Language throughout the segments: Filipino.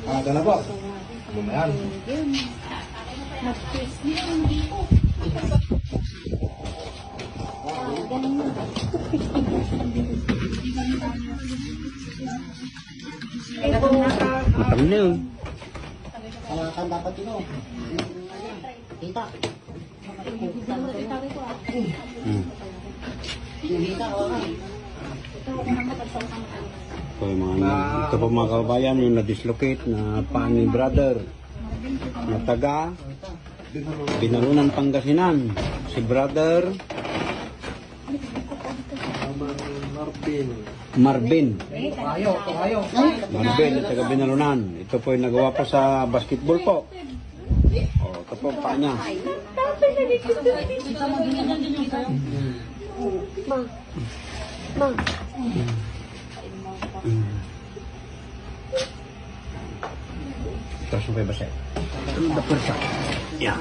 Ito na po. Lumayan. Matang na yun. Kalakan dapat ito. Kita. Kita ka. So, ito po mga kababayan, yung na-dislocate na paa ni brother na taga Binalunan, Pangasinan. Si brother Marvin. Marvin, taga Binalunan. Ito po yung nagawa po sa basketball po. Oh, ito po ang paa niya. Terus sampai besar. Udah persak. Ya.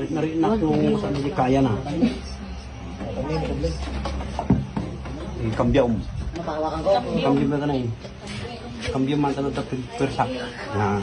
Na rin na kung saan hindi kaya na. Kambyom. Kambyom ba ka na yun? Kambyom man tanong tapos persak. Nah.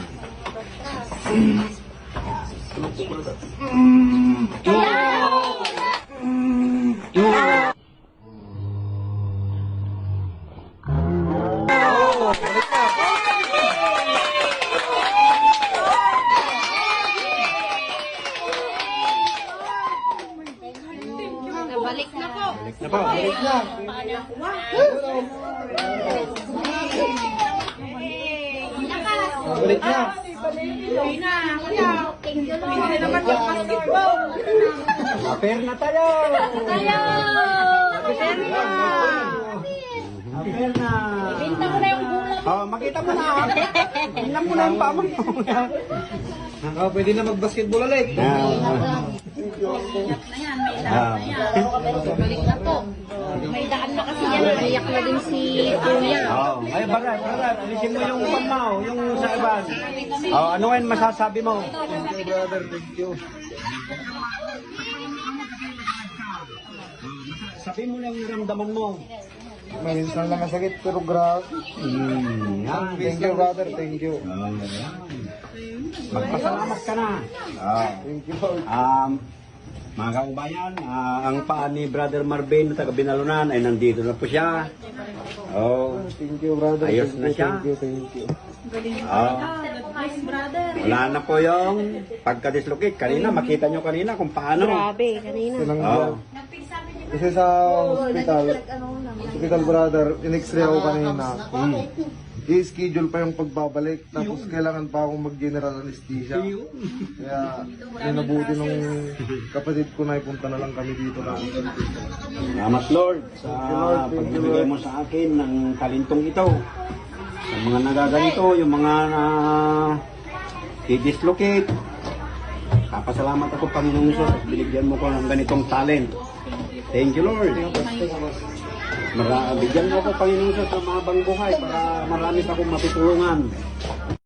Balik na po. Balik na po. Balik na. Balik na. Aper na tayo. Aper na. Aper na. Ibinta mo na yung gula. Oh, makita mo na. Tingnan mo na yung paa mo. Pwede na mag-basketball ulit. Na yan, may daan na yan. Balik na po. May daan na kasi yan. Naiyak na din si Kuya. Oh, ay barat. Alisin mo yung pan mo, yung sa iban. Oh, ano ngayon masasabi mo? Thank you, brother. Thank you. Sabi mo lang yung ramdaman mo. Minsan lang masakit pero grabe. Yan. Thank you, brother. Thank you. Magpasalamat ka na. Thank you, Lord. Mga kaubayan, ang paa ni Brother Marvin na taga Binalunan ay nandito na po siya. Oh, Thank you, brother. Ayos Thank na you, siya. Thank you. oh. Wala na po yung pagka-dislocate. Kanina, makita nyo kanina kung paano. Grabe, kanina. Oh. Kasi sa hospital, brother, in-x-ray ako kanina. I-schedule pa yung pagbabalik. Tapos kailangan pa akong mag-general anesthesia. Kaya nabuti nung kapatid ko na ipunta na lang kami dito na. Salamat Lord sa pagbibigay mo sa akin ng talentong ito. Sa mga nagaganito, yung mga i-dislocate. Kapasalamat ako Panginoong Hesus. Binigyan mo ko ng ganitong talent. Thank you Lord. Bigyan mo ako Panginoong Hesus ng mga buhay para marami akong matutulungan.